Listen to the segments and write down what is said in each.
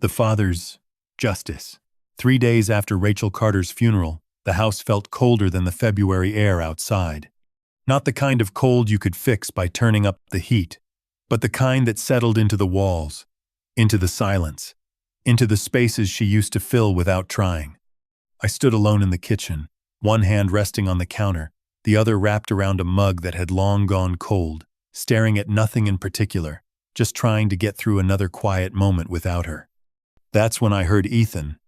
The father's justice. 3 days after Rachel Carter's funeral, the house felt colder than the February air outside. Not the kind of cold you could fix by turning up the heat, but the kind that settled into the walls, into the silence, into the spaces she used to fill without trying. I stood alone in the kitchen, one hand resting on the counter, the other wrapped around a mug that had long gone cold, staring at nothing in particular, just trying to get through another quiet moment without her. That's when I heard Ethan.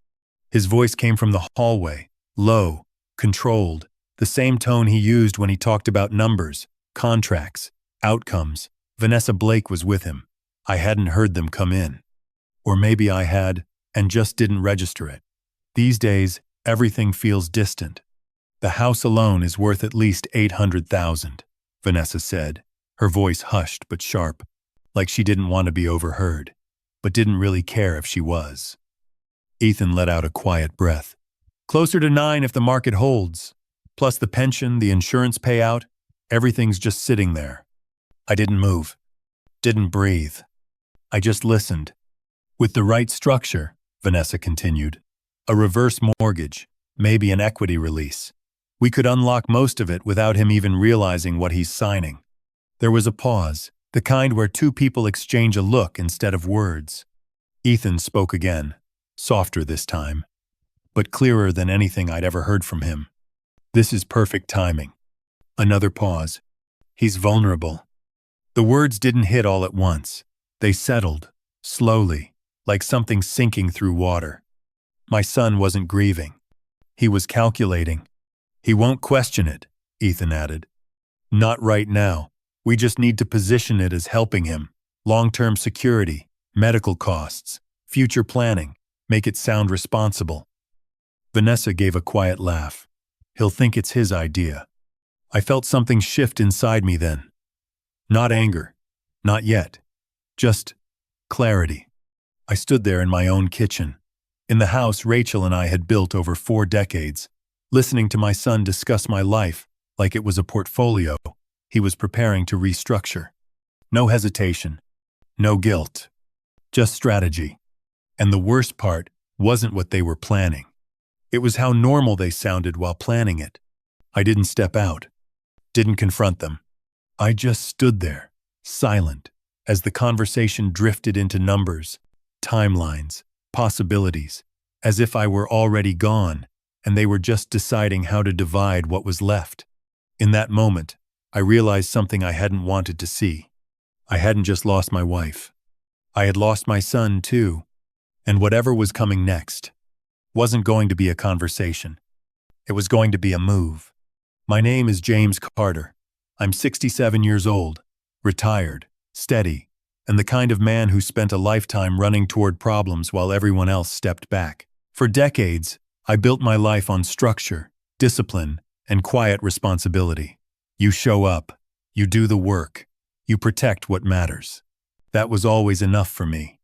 His voice came from the hallway, low, controlled, the same tone he used when he talked about numbers, contracts, outcomes. Vanessa Blake was with him. I hadn't heard them come in. Or maybe I had, and just didn't register it. These days, everything feels distant. The house alone is worth at least $800,000, Vanessa said, her voice hushed but sharp, like she didn't want to be overheard, but didn't really care if she was. Ethan let out a quiet breath. Closer to 9 if the market holds. Plus the pension, the insurance payout, everything's just sitting there. I didn't move. Didn't breathe. I just listened. With the right structure, Vanessa continued, a reverse mortgage, maybe an equity release, we could unlock most of it without him even realizing what he's signing. There was a pause, the kind where two people exchange a look instead of words. Ethan spoke again, softer this time, but clearer than anything I'd ever heard from him. This is perfect timing. Another pause. He's vulnerable. The words didn't hit all at once. They settled, slowly, like something sinking through water. My son wasn't grieving. He was calculating. He won't question it, Ethan added. Not right now. We just need to position it as helping him. Long-term security, medical costs, future planning. Make it sound responsible. Vanessa gave a quiet laugh. He'll think it's his idea. I felt something shift inside me then. Not anger. Not yet. Just clarity. I stood there in my own kitchen, in the house Rachel and I had built over 4 decades, listening to my son discuss my life like it was a portfolio he was preparing to restructure. No hesitation. No guilt. Just strategy. And the worst part wasn't what they were planning. It was how normal they sounded while planning it. I didn't step out. Didn't confront them. I just stood there, silent, as the conversation drifted into numbers, timelines, possibilities, as if I were already gone, and they were just deciding how to divide what was left. In that moment, I realized something I hadn't wanted to see. I hadn't just lost my wife. I had lost my son, too. And whatever was coming next wasn't going to be a conversation. It was going to be a move. My name is James Carter. I'm 67 years old, retired, steady, and the kind of man who spent a lifetime running toward problems while everyone else stepped back. For decades, I built my life on structure, discipline, and quiet responsibility. You show up, you do the work, you protect what matters. That was always enough for me.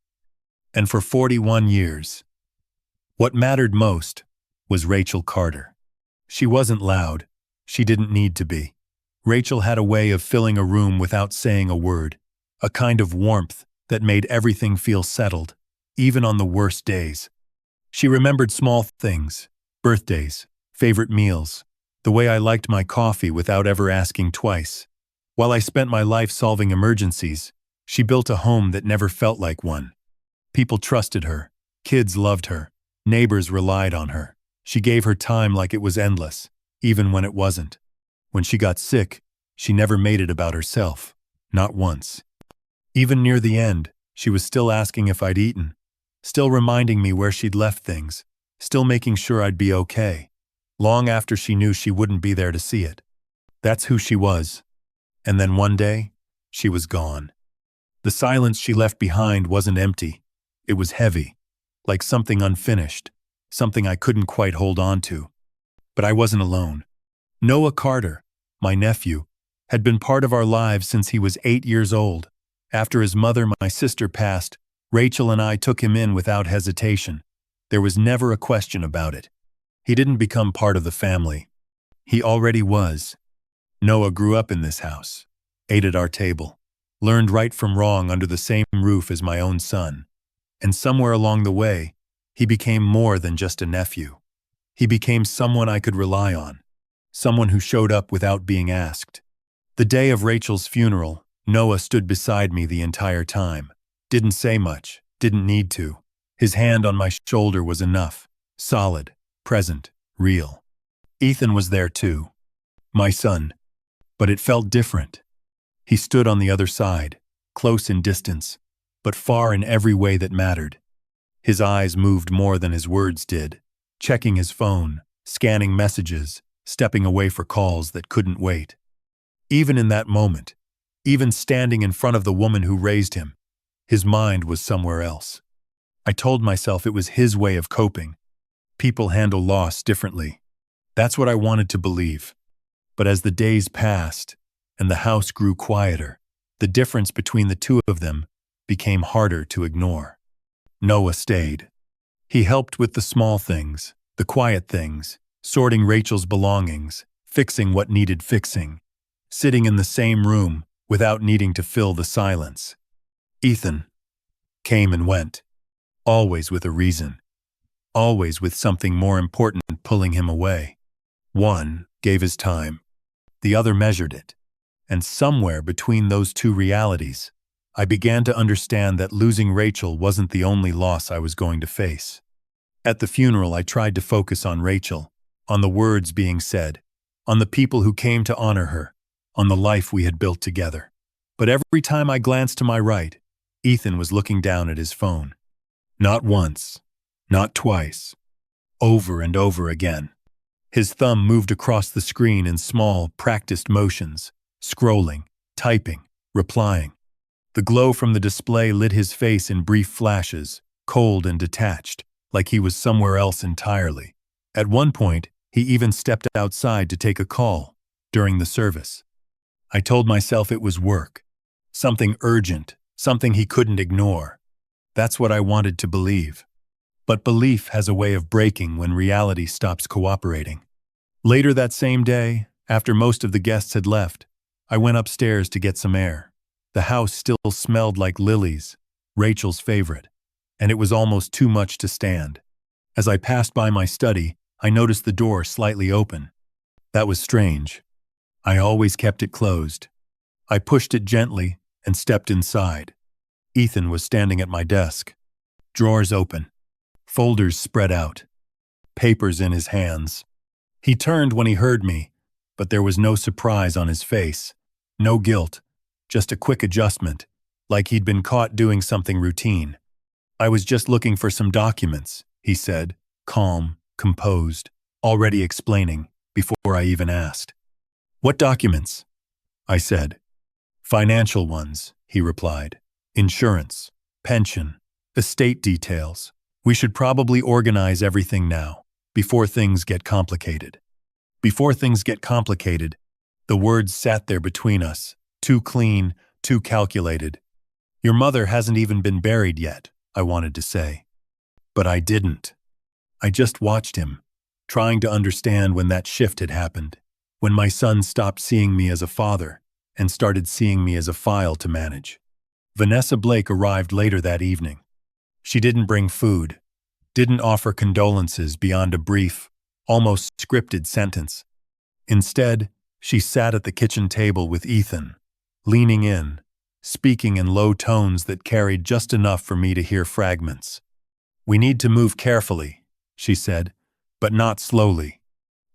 And for 41 years, what mattered most was Rachel Carter. She wasn't loud. She didn't need to be. Rachel had a way of filling a room without saying a word, a kind of warmth that made everything feel settled, even on the worst days. She remembered small things, birthdays, favorite meals, the way I liked my coffee without ever asking twice. While I spent my life solving emergencies, she built a home that never felt like one. People trusted her, kids loved her, neighbors relied on her. She gave her time like it was endless, even when it wasn't. When she got sick, she never made it about herself, not once. Even near the end, she was still asking if I'd eaten, still reminding me where she'd left things, still making sure I'd be okay, long after she knew she wouldn't be there to see it. That's who she was. And then one day, she was gone. The silence she left behind wasn't empty. It was heavy, like something unfinished, something I couldn't quite hold on to. But I wasn't alone. Noah Carter, my nephew, had been part of our lives since he was 8 years old. After his mother, my sister, passed, Rachel and I took him in without hesitation. There was never a question about it. He didn't become part of the family. He already was. Noah grew up in this house, ate at our table, learned right from wrong under the same roof as my own son. And somewhere along the way, he became more than just a nephew. He became someone I could rely on, someone who showed up without being asked. The day of Rachel's funeral, Noah stood beside me the entire time. Didn't say much, didn't need to. His hand on my shoulder was enough. Solid, present, real. Ethan was there too. My son. But it felt different. He stood on the other side, close in distance, but far in every way that mattered. His eyes moved more than his words did, checking his phone, scanning messages, stepping away for calls that couldn't wait. Even in that moment, even standing in front of the woman who raised him, his mind was somewhere else. I told myself it was his way of coping. People handle loss differently. That's what I wanted to believe. But as the days passed and the house grew quieter, the difference between the two of them became harder to ignore. Noah stayed. He helped with the small things, the quiet things, sorting Rachel's belongings, fixing what needed fixing, sitting in the same room without needing to fill the silence. Ethan came and went, always with a reason, always with something more important pulling him away. One gave his time, the other measured it, and somewhere between those two realities, I began to understand that losing Rachel wasn't the only loss I was going to face. At the funeral, I tried to focus on Rachel, on the words being said, on the people who came to honor her, on the life we had built together. But every time I glanced to my right, Ethan was looking down at his phone. Not once, not twice, over and over again. His thumb moved across the screen in small, practiced motions, scrolling, typing, replying. The glow from the display lit his face in brief flashes, cold and detached, like he was somewhere else entirely. At one point, he even stepped outside to take a call during the service. I told myself it was work, something urgent, something he couldn't ignore. That's what I wanted to believe. But belief has a way of breaking when reality stops cooperating. Later that same day, after most of the guests had left, I went upstairs to get some air. The house still smelled like lilies, Rachel's favorite, and it was almost too much to stand. As I passed by my study, I noticed the door slightly open. That was strange. I always kept it closed. I pushed it gently and stepped inside. Ethan was standing at my desk. Drawers open, folders spread out, papers in his hands. He turned when he heard me, but there was no surprise on his face, no guilt, just a quick adjustment, like he'd been caught doing something routine. I was just looking for some documents, he said, calm, composed, already explaining, before I even asked. What documents? I said. Financial ones, he replied. Insurance, pension, estate details. We should probably organize everything now, before things get complicated. Before things get complicated, the words sat there between us, too clean, too calculated. Your mother hasn't even been buried yet, I wanted to say. But I didn't. I just watched him, trying to understand when that shift had happened, when my son stopped seeing me as a father and started seeing me as a file to manage. Vanessa Blake arrived later that evening. She didn't bring food, didn't offer condolences beyond a brief, almost scripted sentence. Instead, she sat at the kitchen table with Ethan, leaning in, speaking in low tones that carried just enough for me to hear fragments. We need to move carefully, she said, but not slowly.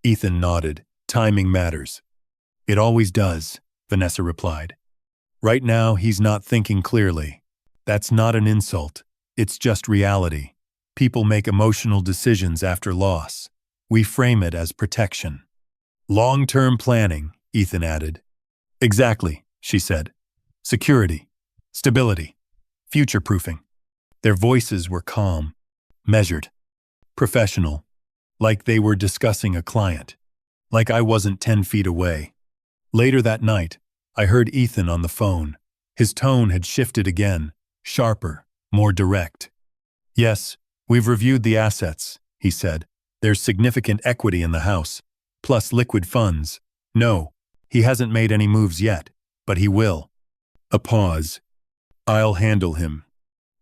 Ethan nodded. Timing matters. It always does, Vanessa replied. Right now, he's not thinking clearly. That's not an insult. It's just reality. People make emotional decisions after loss. We frame it as protection. Long-term planning, Ethan added. Exactly, she said. Security, stability, future-proofing. Their voices were calm, measured, professional, like they were discussing a client, like I wasn't 10 feet away. Later that night, I heard Ethan on the phone. His tone had shifted again, sharper, more direct. Yes, we've reviewed the assets, he said. There's significant equity in the house, plus liquid funds. No, he hasn't made any moves yet, but he will. A pause. I'll handle him.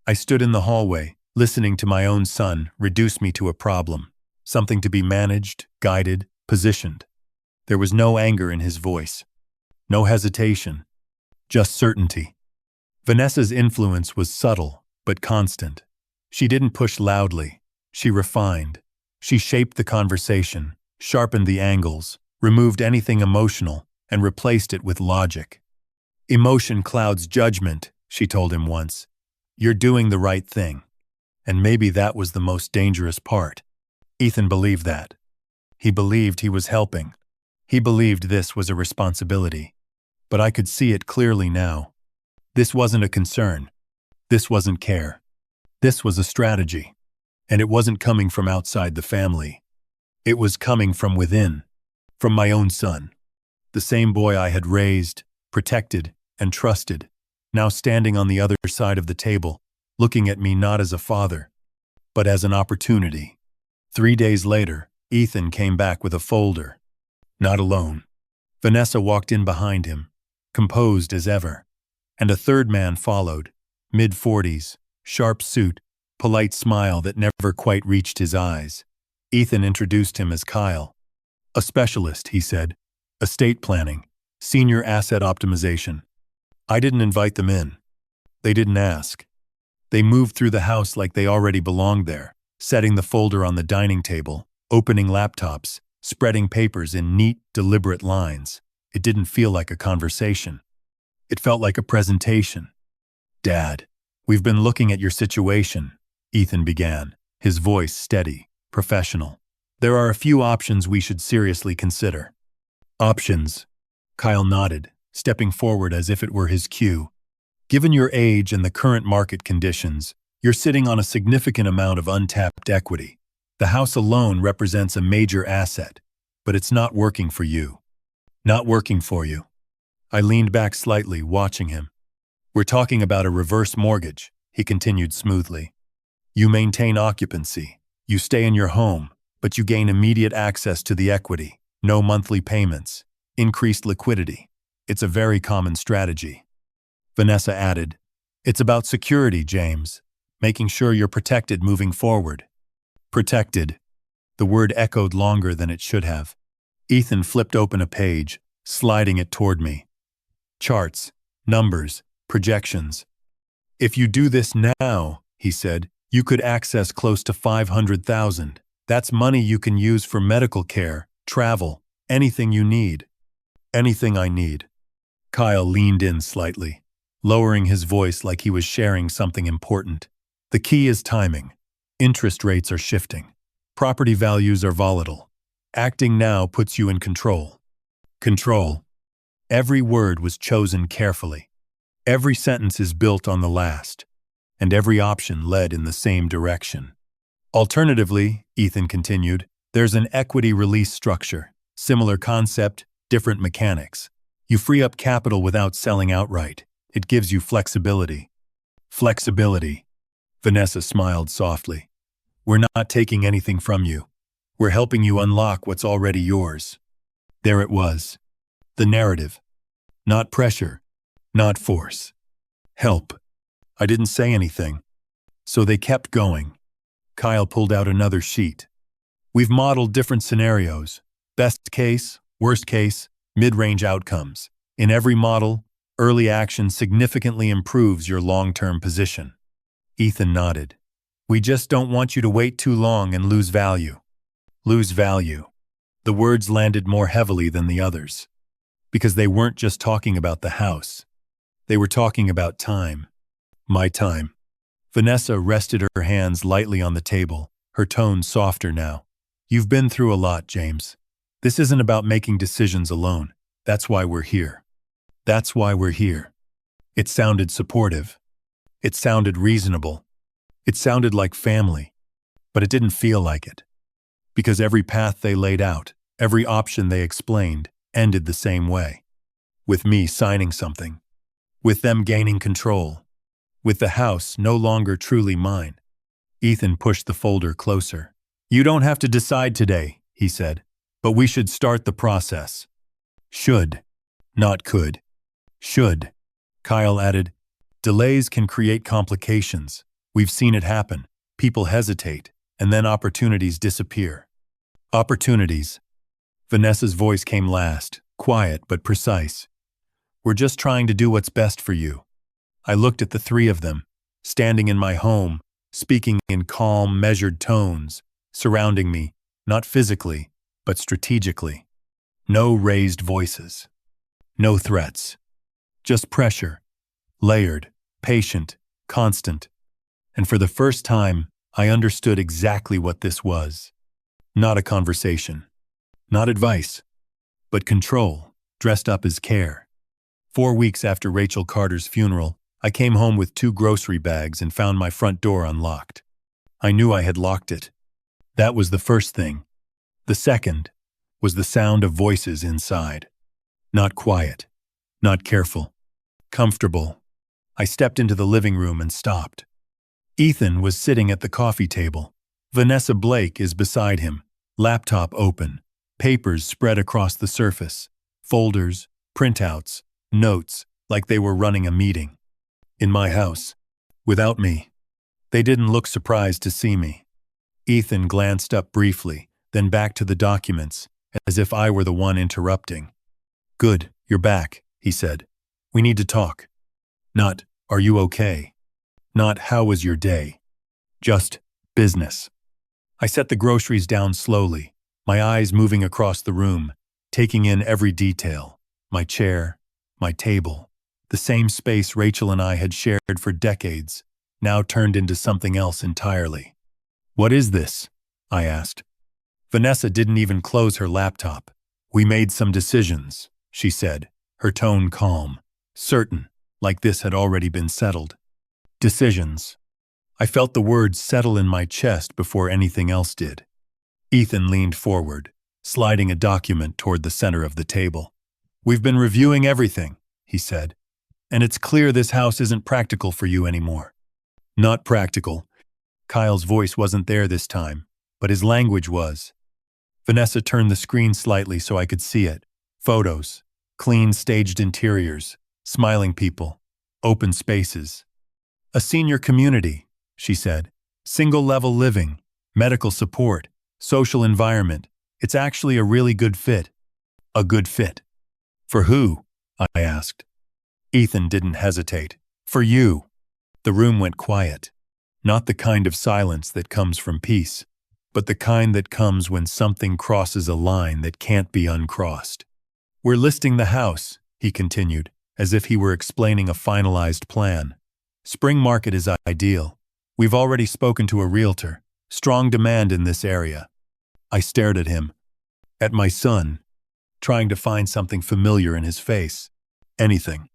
I stood in the hallway, listening to my own son reduce me to a problem, something to be managed, guided, positioned. There was no anger in his voice, no hesitation, just certainty. Vanessa's influence was subtle, but constant. She didn't push loudly. She refined. She shaped the conversation, sharpened the angles, removed anything emotional, and replaced it with logic. Emotion clouds judgment, she told him once. You're doing the right thing. And maybe that was the most dangerous part. Ethan believed that. He believed he was helping. He believed this was a responsibility. But I could see it clearly now. This wasn't a concern. This wasn't care. This was a strategy. And it wasn't coming from outside the family. It was coming from within, from my own son. The same boy I had raised, protected, and trusted, now standing on the other side of the table, looking at me not as a father, but as an opportunity. 3 days later, Ethan came back with a folder. Not alone. Vanessa walked in behind him, composed as ever. And a third man followed, mid-40s, sharp suit, polite smile that never quite reached his eyes. Ethan introduced him as Kyle. A specialist, he said. Estate planning, senior asset optimization. I didn't invite them in. They didn't ask. They moved through the house like they already belonged there, setting the folder on the dining table, opening laptops, spreading papers in neat, deliberate lines. It didn't feel like a conversation. It felt like a presentation. Dad, we've been looking at your situation, Ethan began, his voice steady, professional. There are a few options we should seriously consider. Options? Kyle nodded, stepping forward as if it were his cue. Given your age and the current market conditions, you're sitting on a significant amount of untapped equity. The house alone represents a major asset, but it's not working for you. Not working for you. I leaned back slightly, watching him. We're talking about a reverse mortgage, he continued smoothly. You maintain occupancy. You stay in your home, but you gain immediate access to the equity. No monthly payments. Increased liquidity. It's a very common strategy. Vanessa added, It's about security, James. Making sure you're protected moving forward. Protected. The word echoed longer than it should have. Ethan flipped open a page, sliding it toward me. Charts, numbers, projections. If you do this now, he said, you could access close to $500,000. That's money you can use for medical care, travel, anything you need. Anything I need. Kyle leaned in slightly, lowering his voice like he was sharing something important. The key is timing. Interest rates are shifting. Property values are volatile. Acting now puts you in control. Control. Every word was chosen carefully. Every sentence is built on the last. And every option led in the same direction. Alternatively, Ethan continued, there's an equity release structure. Similar concept, different mechanics. You free up capital without selling outright. It gives you flexibility. Flexibility. Vanessa smiled softly. We're not taking anything from you. We're helping you unlock what's already yours. There it was. The narrative. Not pressure. Not force. Help. I didn't say anything. So they kept going. Kyle pulled out another sheet. We've modeled different scenarios. Best case, worst case, mid-range outcomes. In every model, early action significantly improves your long-term position. Ethan nodded. We just don't want you to wait too long and lose value. Lose value. The words landed more heavily than the others. Because they weren't just talking about the house. They were talking about time. My time. Vanessa rested her hands lightly on the table, her tone softer now. You've been through a lot, James. This isn't about making decisions alone. That's why we're here. That's why we're here. It sounded supportive. It sounded reasonable. It sounded like family. But it didn't feel like it. Because every path they laid out, every option they explained, ended the same way. With me signing something. With them gaining control. With the house no longer truly mine. Ethan pushed the folder closer. You don't have to decide today, he said, but we should start the process. Should, not could. Should. Kyle added, delays can create complications. We've seen it happen. People hesitate, and then opportunities disappear. Opportunities. Vanessa's voice came last, quiet but precise. We're just trying to do what's best for you. I looked at the three of them, standing in my home, speaking in calm, measured tones, surrounding me, not physically, but strategically. No raised voices. No threats. Just pressure. Layered, patient, constant. And for the first time, I understood exactly what this was. Not a conversation. Not advice. But control, dressed up as care. 4 weeks after Rachel Carter's funeral, I came home with 2 grocery bags and found my front door unlocked. I knew I had locked it. That was the first thing. The second was the sound of voices inside. Not quiet, not careful, comfortable. I stepped into the living room and stopped. Ethan was sitting at the coffee table. Vanessa Blake is beside him, laptop open, papers spread across the surface, folders, printouts, notes, like they were running a meeting. In my house, without me. They didn't look surprised to see me. Ethan glanced up briefly, then back to the documents, as if I were the one interrupting. "Good, you're back," he said. "We need to talk. Not, are you okay? Not, how was your day? Just, business." I set the groceries down slowly, my eyes moving across the room, taking in every detail. My chair, my table, the same space Rachel and I had shared for decades, now turned into something else entirely. "What is this?" I asked. Vanessa didn't even close her laptop. "We made some decisions," she said, her tone calm, certain, like this had already been settled. Decisions. I felt the words settle in my chest before anything else did. Ethan leaned forward, sliding a document toward the center of the table. "We've been reviewing everything," he said, "and it's clear this house isn't practical for you anymore." Not practical. Kyle's voice wasn't there this time, but his language was. Vanessa turned the screen slightly so I could see it. Photos, clean staged interiors, smiling people, open spaces. "A senior community," she said. "Single-level living, medical support, social environment. It's actually a really good fit." "A good fit. For who?" I asked. Ethan didn't hesitate. "For you." The room went quiet. Not the kind of silence that comes from peace, but the kind that comes when something crosses a line that can't be uncrossed. "We're listing the house," he continued, as if he were explaining a finalized plan. "Spring market is ideal. We've already spoken to a realtor. Strong demand in this area." I stared at him, at my son, trying to find something familiar in his face. "Anything."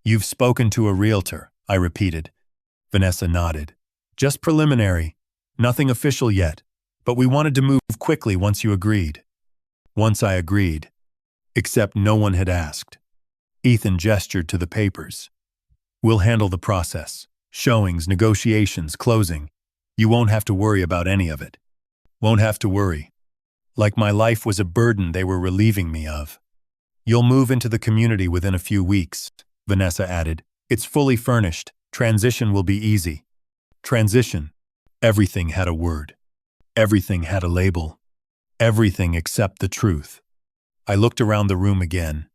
"You've spoken to a realtor," I repeated. Vanessa nodded. "Just preliminary. Nothing official yet. But we wanted to move quickly once you agreed." Once I agreed. Except no one had asked. Ethan gestured to the papers. "We'll handle the process. Showings, negotiations, closing. You won't have to worry about any of it." Won't have to worry. Like my life was a burden they were relieving me of. "You'll move into the community within a few weeks," Vanessa added. "It's fully furnished. Transition will be easy." Transition. Everything had a word. Everything had a label. Everything except the truth. I looked around the room again.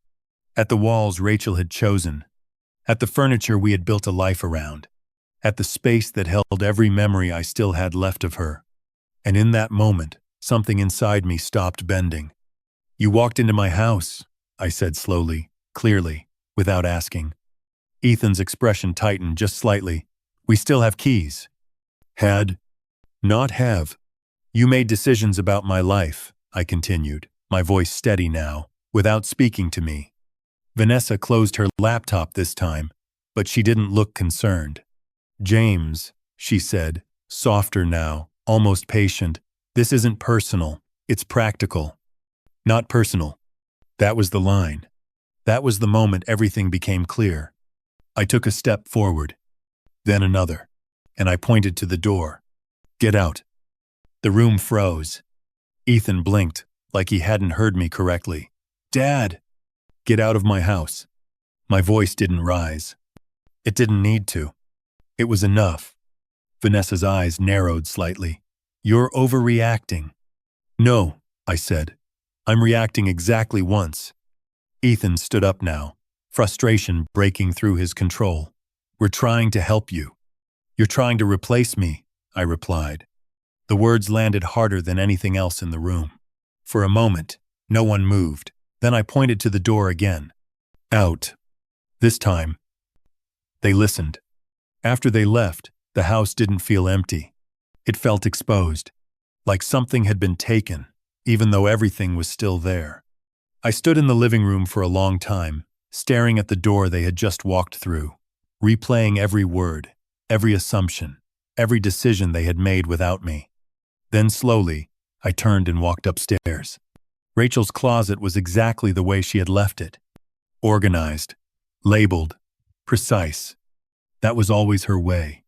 At the walls Rachel had chosen. At the furniture we had built a life around. At the space that held every memory I still had left of her. And in that moment, something inside me stopped bending. "You walked into my house," I said slowly, clearly, without asking. Ethan's expression tightened just slightly. "We still have keys." "Had?" "Not have." "You made decisions about my life," I continued, my voice steady now, without speaking to me. Vanessa closed her laptop this time, but she didn't look concerned. "James," she said, softer now, almost patient, "this isn't personal, it's practical." Not personal. That was the line. That was the moment everything became clear. I took a step forward, then another, and I pointed to the door. "Get out." The room froze. Ethan blinked, like he hadn't heard me correctly. "Dad!" "Get out of my house." My voice didn't rise. It didn't need to. It was enough. Vanessa's eyes narrowed slightly. You're overreacting. No, I said. I'm reacting exactly once. Ethan stood up now, frustration breaking through his control. We're trying to help you. You're trying to replace me, I replied. The words landed harder than anything else in the room. For a moment, no one moved. Then I pointed to the door again. Out. This time, they listened. After they left, the house didn't feel empty. It felt exposed, like something had been taken, even though everything was still there. I stood in the living room for a long time, staring at the door they had just walked through, replaying every word, every assumption, every decision they had made without me. Then slowly, I turned and walked upstairs. Rachel's closet was exactly the way she had left it. Organized, labeled, precise. That was always her way.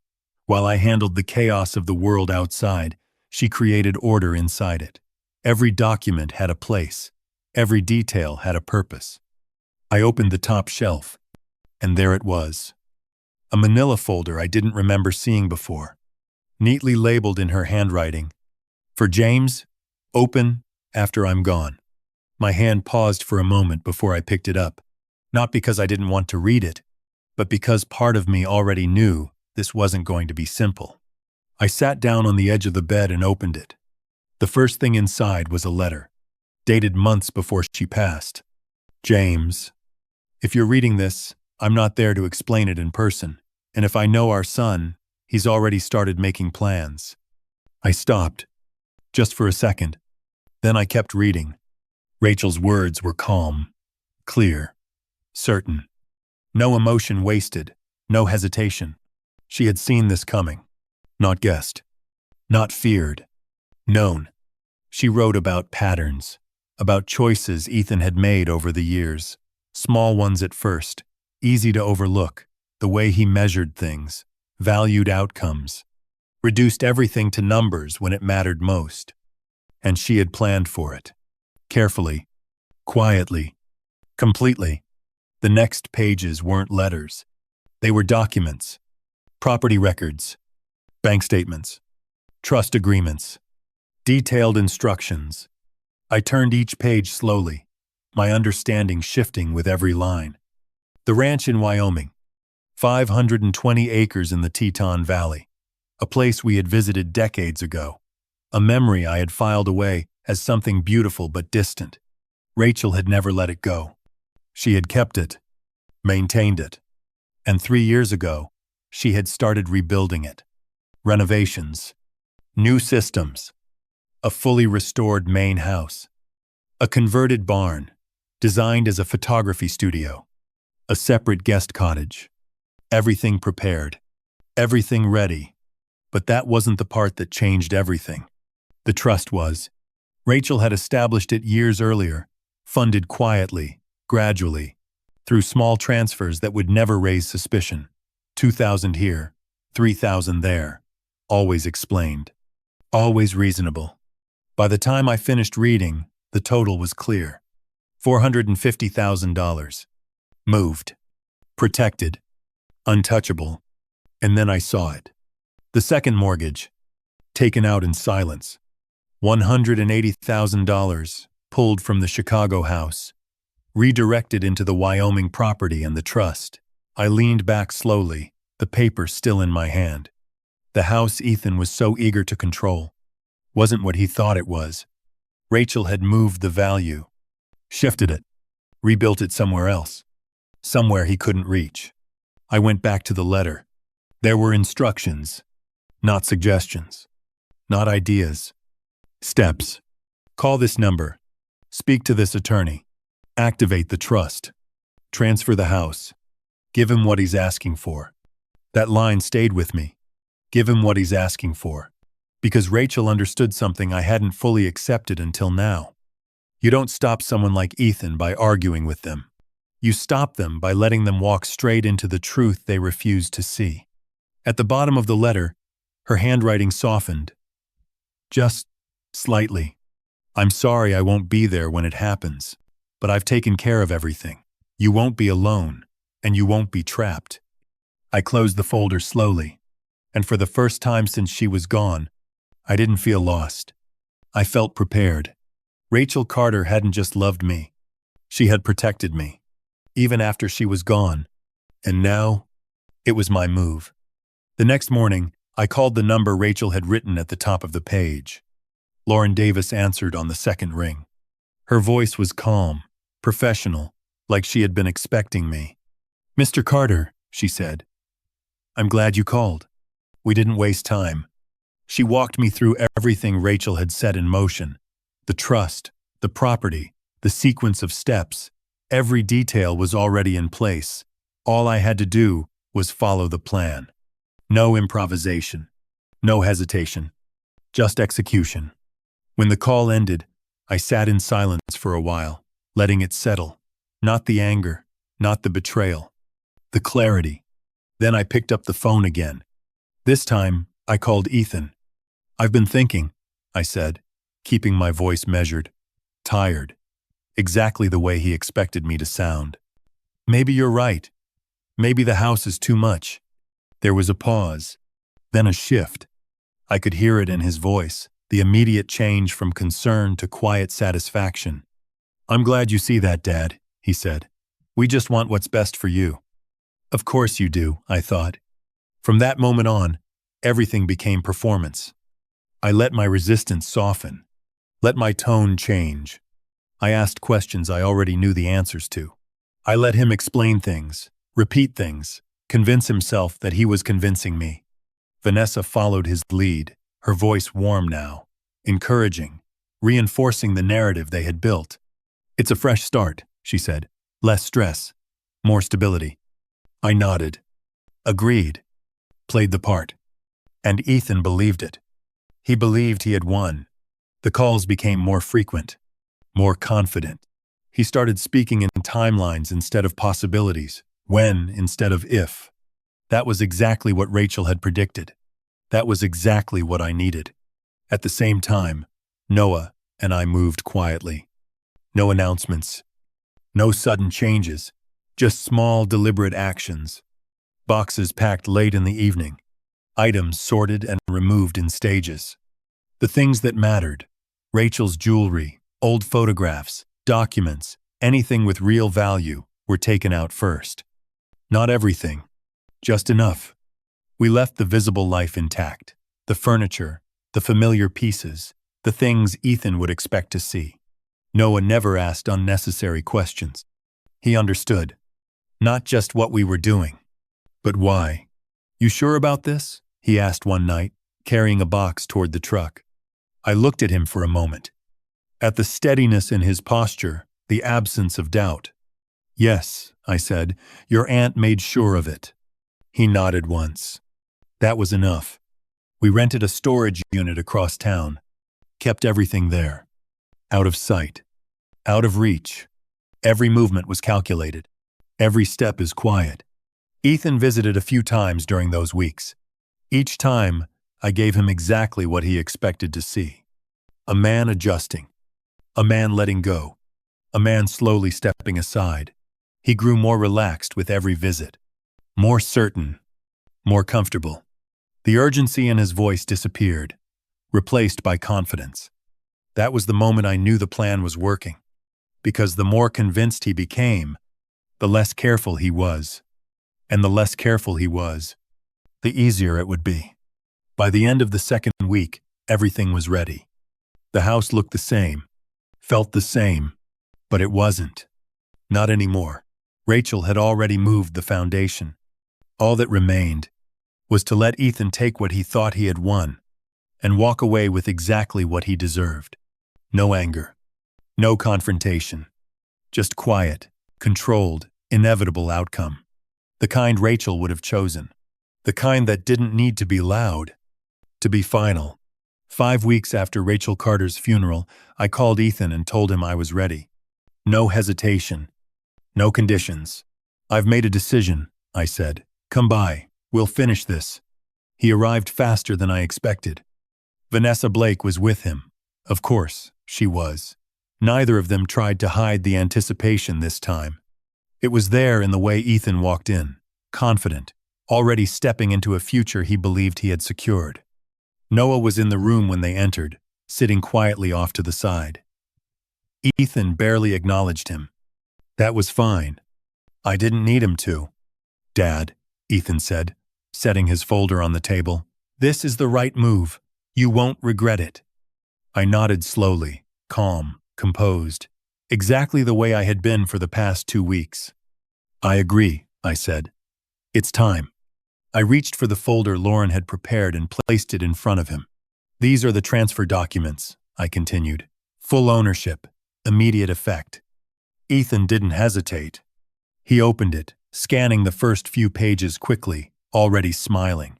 While I handled the chaos of the world outside, she created order inside it. Every document had a place. Every detail had a purpose. I opened the top shelf, and there it was. A manila folder I didn't remember seeing before. Neatly labeled in her handwriting. For James, open after I'm gone. My hand paused for a moment before I picked it up. Not because I didn't want to read it, but because part of me already knew this wasn't going to be simple. I sat down on the edge of the bed and opened it. The first thing inside was a letter, dated months before she passed. James, if you're reading this, I'm not there to explain it in person, and if I know our son, he's already started making plans. I stopped, just for a second. Then I kept reading. Rachel's words were calm, clear, certain. No emotion wasted, no hesitation. She had seen this coming. Not guessed. Not feared. Known. She wrote about patterns, about choices Ethan had made over the years. Small ones at first, easy to overlook, the way he measured things, valued outcomes, reduced everything to numbers when it mattered most. And she had planned for it. Carefully, quietly, completely. The next pages weren't letters. They were documents, property records, bank statements, trust agreements, detailed instructions. I turned each page slowly, my understanding shifting with every line. The ranch in Wyoming, 520 acres in the Teton Valley, a place we had visited decades ago, a memory I had filed away as something beautiful but distant. Rachel had never let it go. She had kept it, maintained it, and 3 years ago, she had started rebuilding it. Renovations, new systems, a fully restored main house, a converted barn, designed as a photography studio, a separate guest cottage. Everything prepared, everything ready, but that wasn't the part that changed everything. The trust was. Rachel had established it years earlier, funded quietly, gradually, through small transfers that would never raise suspicion. 2,000 here, 3,000 there, always explained, always reasonable. By the time I finished reading, the total was clear. $450,000. Moved. Protected. Untouchable. And then I saw it. The second mortgage. Taken out in silence. $180,000 pulled from the Chicago house. Redirected into the Wyoming property and the trust. I leaned back slowly, the paper still in my hand. The house Ethan was so eager to control wasn't what he thought it was. Rachel had moved the value, shifted it, rebuilt it somewhere else, somewhere he couldn't reach. I went back to the letter. There were instructions, not suggestions, not ideas. Steps. Call this number. Speak to this attorney. Activate the trust. Transfer the house. Give him what he's asking for. That line stayed with me. Give him what he's asking for. Because Rachel understood something I hadn't fully accepted until now. You don't stop someone like Ethan by arguing with them. You stop them by letting them walk straight into the truth they refuse to see. At the bottom of the letter, her handwriting softened. Just slightly. I'm sorry I won't be there when it happens, but I've taken care of everything. You won't be alone, and you won't be trapped. I closed the folder slowly. And for the first time since she was gone, I didn't feel lost. I felt prepared. Rachel Carter hadn't just loved me. She had protected me, even after she was gone. And now, it was my move. The next morning, I called the number Rachel had written at the top of the page. Lauren Davis answered on the second ring. Her voice was calm, professional, like she had been expecting me. "Mr. Carter," she said, "I'm glad you called. We didn't waste time." She walked me through everything Rachel had set in motion. The trust, the property, the sequence of steps. Every detail was already in place. All I had to do was follow the plan. No improvisation. No hesitation. Just execution. When the call ended, I sat in silence for a while, letting it settle. Not the anger, not the betrayal. The clarity. Then I picked up the phone again. This time, I called Ethan. "I've been thinking," I said, keeping my voice measured. Tired. Exactly the way he expected me to sound. "Maybe you're right. Maybe the house is too much." There was a pause, then a shift. I could hear it in his voice, the immediate change from concern to quiet satisfaction. "I'm glad you see that, Dad," he said. "We just want what's best for you." Of course you do, I thought. From that moment on, everything became performance. I let my resistance soften, let my tone change. I asked questions I already knew the answers to. I let him explain things, repeat things, convince himself that he was convincing me. Vanessa followed his lead, her voice warm now, encouraging, reinforcing the narrative they had built. "It's a fresh start," she said. "Less stress, more stability." I nodded, agreed, played the part. And Ethan believed it. He believed he had won. The calls became more frequent, more confident. He started speaking in timelines instead of possibilities, when instead of if. That was exactly what Rachel had predicted. That was exactly what I needed. At the same time, Noah and I moved quietly. No announcements, no sudden changes, just small, deliberate actions. Boxes packed late in the evening, items sorted and removed in stages. The things that mattered, Rachel's jewelry, old photographs, documents, anything with real value, were taken out first. Not everything, just enough. We left the visible life intact, the furniture, the familiar pieces, the things Ethan would expect to see. Noah never asked unnecessary questions. He understood, not just what we were doing, but why. "You sure about this?" he asked one night, carrying a box toward the truck. I looked at him for a moment. At the steadiness in his posture, the absence of doubt. "Yes," I said, "your aunt made sure of it." He nodded once. That was enough. We rented a storage unit across town, kept everything there. Out of sight, out of reach. Every movement was calculated. Every step is quiet. Ethan visited a few times during those weeks. Each time, I gave him exactly what he expected to see. A man adjusting. A man letting go. A man slowly stepping aside. He grew more relaxed with every visit. More certain. More comfortable. The urgency in his voice disappeared, replaced by confidence. That was the moment I knew the plan was working. Because the more convinced he became, the less careful he was. And the less careful he was, the easier it would be. By the end of the second week, everything was ready. The house looked the same, felt the same, but it wasn't. Not anymore. Rachel had already moved the foundation. All that remained was to let Ethan take what he thought he had won and walk away with exactly what he deserved. No anger, no confrontation, just quiet, controlled, inevitable outcome. The kind Rachel would have chosen. The kind that didn't need to be loud, to be final. 5 weeks after Rachel Carter's funeral, I called Ethan and told him I was ready. No hesitation. No conditions. "I've made a decision," I said. "Come by. We'll finish this." He arrived faster than I expected. Vanessa Blake was with him. Of course, she was. Neither of them tried to hide the anticipation this time. It was there in the way Ethan walked in, confident, already stepping into a future he believed he had secured. Noah was in the room when they entered, sitting quietly off to the side. Ethan barely acknowledged him. That was fine. I didn't need him to. Dad, Ethan said, setting his folder on the table. This is the right move. You won't regret it. I nodded slowly, calm, composed, exactly the way I had been for the past 2 weeks. I agree, I said. It's time. I reached for the folder Lauren had prepared and placed it in front of him. These are the transfer documents, I continued. Full ownership, immediate effect. Ethan didn't hesitate. He opened it, scanning the first few pages quickly, already smiling.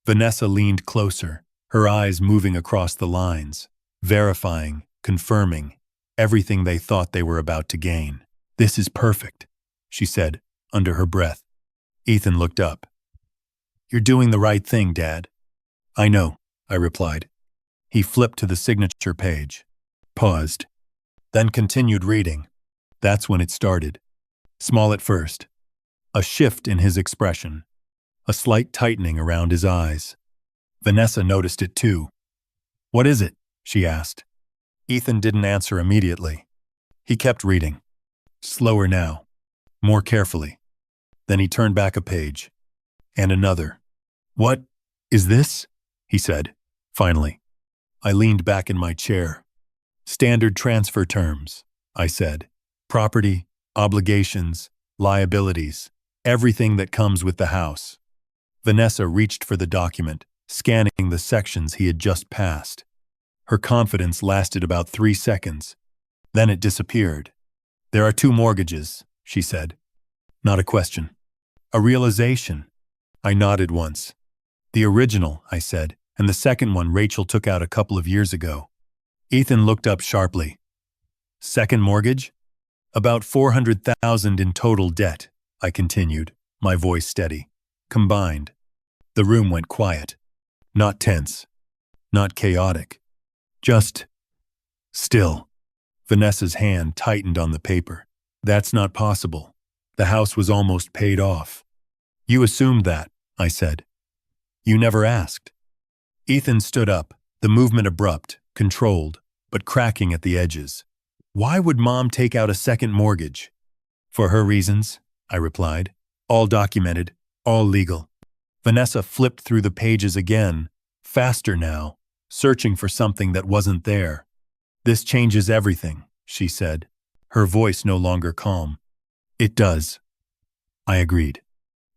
Vanessa leaned closer, her eyes moving across the lines, verifying, confirming, everything they thought they were about to gain. This is perfect, she said, under her breath. Ethan looked up. You're doing the right thing, Dad. I know, I replied. He flipped to the signature page, paused, then continued reading. That's when it started. Small at first. A shift in his expression. A slight tightening around his eyes. Vanessa noticed it too. What is it? She asked. Ethan didn't answer immediately. He kept reading. Slower now. More carefully. Then he turned back a page. And another. What is this? He said, finally. I leaned back in my chair. Standard transfer terms, I said. Property, obligations, liabilities, everything that comes with the house. Vanessa reached for the document, scanning the sections he had just passed. Her confidence lasted about 3 seconds. Then it disappeared. There are 2 mortgages, she said. Not a question. A realization. I nodded once. The original, I said, and the second one Rachel took out a couple of years ago. Ethan looked up sharply. Second mortgage? About $400,000 in total debt, I continued, my voice steady. Combined. The room went quiet. Not tense. Not chaotic. Just still. Vanessa's hand tightened on the paper. That's not possible. The house was almost paid off. You assumed that, I said. You never asked. Ethan stood up, the movement abrupt, controlled, but cracking at the edges. Why would Mom take out a second mortgage? For her reasons, I replied. All documented, all legal. Vanessa flipped through the pages again, faster now, searching for something that wasn't there. This changes everything, she said, her voice no longer calm. It does. I agreed.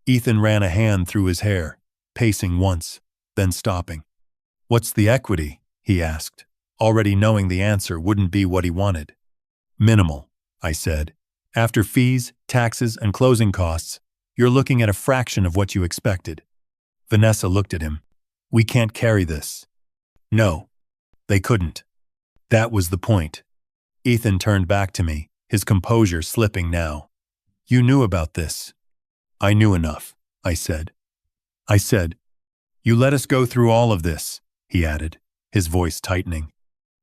Ethan ran a hand through his hair, pacing once, then stopping. What's the equity? He asked, already knowing the answer wouldn't be what he wanted. Minimal, I said. After fees, taxes, and closing costs, you're looking at a fraction of what you expected. Vanessa looked at him. We can't carry this. No, they couldn't. That was the point. Ethan turned back to me, his composure slipping now. You knew about this. I knew enough, I said. You let us go through all of this, he added, his voice tightening.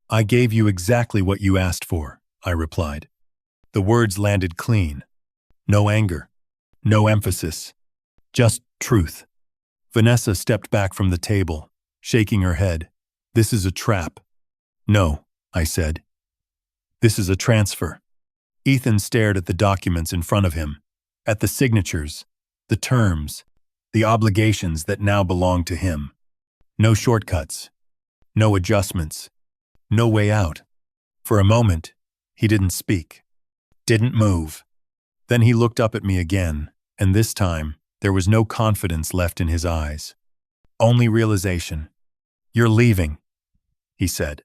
I gave you exactly what you asked for, I replied. The words landed clean. No anger, no emphasis, just truth. Vanessa stepped back from the table, shaking her head. This is a trap. No, I said. This is a transfer. Ethan stared at the documents in front of him, at the signatures, the terms, the obligations that now belong to him. No shortcuts, no adjustments, no way out. For a moment, he didn't speak, didn't move. Then he looked up at me again, and this time, there was no confidence left in his eyes. Only realization. You're leaving, he said.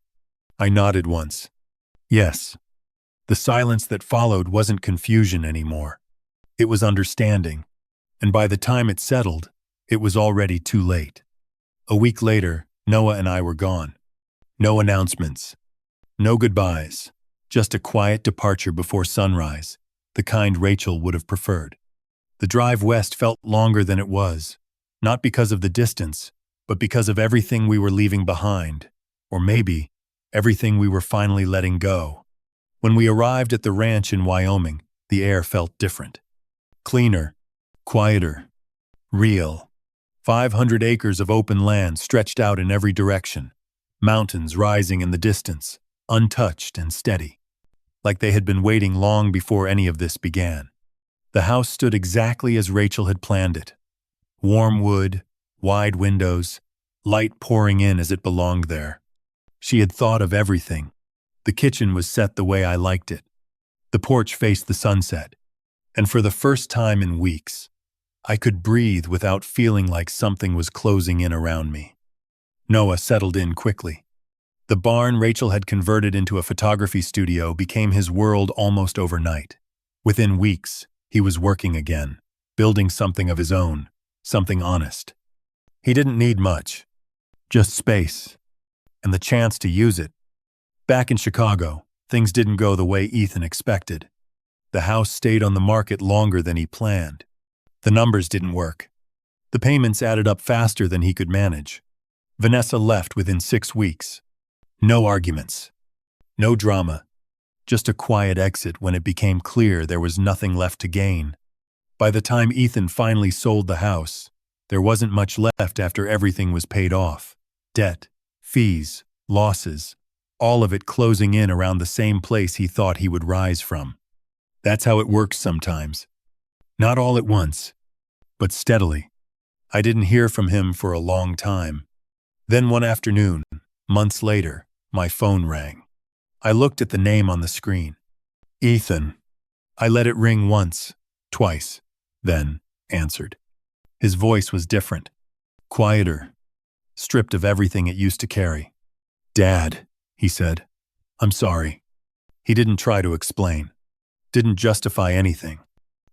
I nodded once. Yes. The silence that followed wasn't confusion anymore. It was understanding, and by the time it settled, it was already too late. A week later, Noah and I were gone. No announcements. No goodbyes. Just a quiet departure before sunrise, the kind Rachel would have preferred. The drive west felt longer than it was, not because of the distance, but because of everything we were leaving behind, or maybe everything we were finally letting go. When we arrived at the ranch in Wyoming, the air felt different. Cleaner, quieter, real. 500 acres of open land stretched out in every direction, mountains rising in the distance, untouched and steady, like they had been waiting long before any of this began. The house stood exactly as Rachel had planned it. Warm wood, wide windows, light pouring in as it belonged there. She had thought of everything. The kitchen was set the way I liked it. The porch faced the sunset. And for the first time in weeks, I could breathe without feeling like something was closing in around me. Noah settled in quickly. The barn Rachel had converted into a photography studio became his world almost overnight. Within weeks, he was working again, building something of his own, something honest. He didn't need much, just space, and the chance to use it. Back in Chicago, things didn't go the way Ethan expected. The house stayed on the market longer than he planned. The numbers didn't work. The payments added up faster than he could manage. Vanessa left within 6 weeks. No arguments. No drama. Just a quiet exit when it became clear there was nothing left to gain. By the time Ethan finally sold the house, there wasn't much left after everything was paid off. Debt, fees, losses, all of it closing in around the same place he thought he would rise from. That's how it works sometimes. Not all at once, but steadily. I didn't hear from him for a long time. Then one afternoon, months later, my phone rang. I looked at the name on the screen. Ethan. I let it ring once, twice, then answered. His voice was different, quieter, stripped of everything it used to carry. Dad, he said. I'm sorry. He didn't try to explain, didn't justify anything.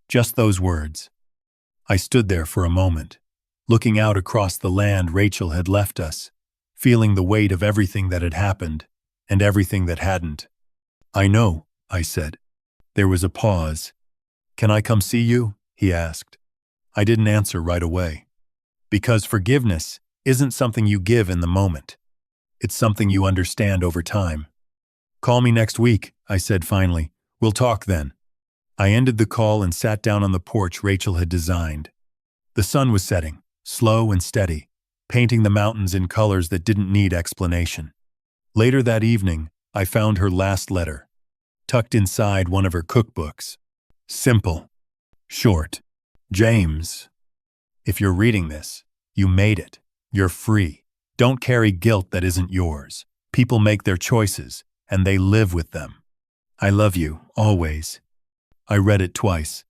Just those words. I stood there for a moment, looking out across the land Rachel had left us, feeling the weight of everything that had happened and everything that hadn't. I know, I said. There was a pause. Can I come see you? He asked. I didn't answer right away. Because forgiveness isn't something you give in the moment. It's something you understand over time. Call me next week, I said finally. We'll talk then. I ended the call and sat down on the porch Rachel had designed. The sun was setting, slow and steady, painting the mountains in colors that didn't need explanation. Later that evening, I found her last letter, tucked inside one of her cookbooks. Simple. Short. James, if you're reading this, you made it. You're free. Don't carry guilt that isn't yours. People make their choices, and they live with them. I love you, always. I read it twice,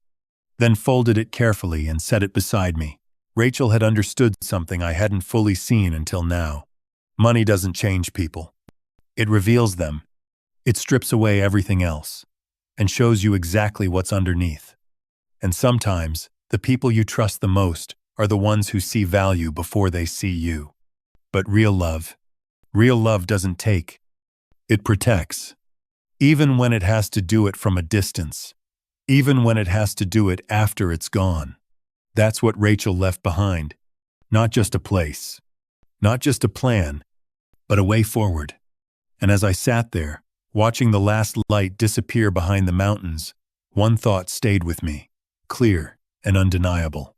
then folded it carefully and set it beside me. Rachel had understood something I hadn't fully seen until now. Money doesn't change people. It reveals them. It strips away everything else and shows you exactly what's underneath. And sometimes, the people you trust the most are the ones who see value before they see you. But real love doesn't take. It protects. Even when it has to do it from a distance. Even when it has to do it after it's gone. That's what Rachel left behind. Not just a place. Not just a plan, but a way forward. And as I sat there, watching the last light disappear behind the mountains, one thought stayed with me, clear and undeniable.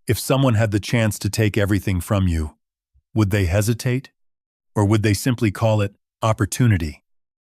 If someone had the chance to take everything from you, would they hesitate? Or would they simply call it opportunity?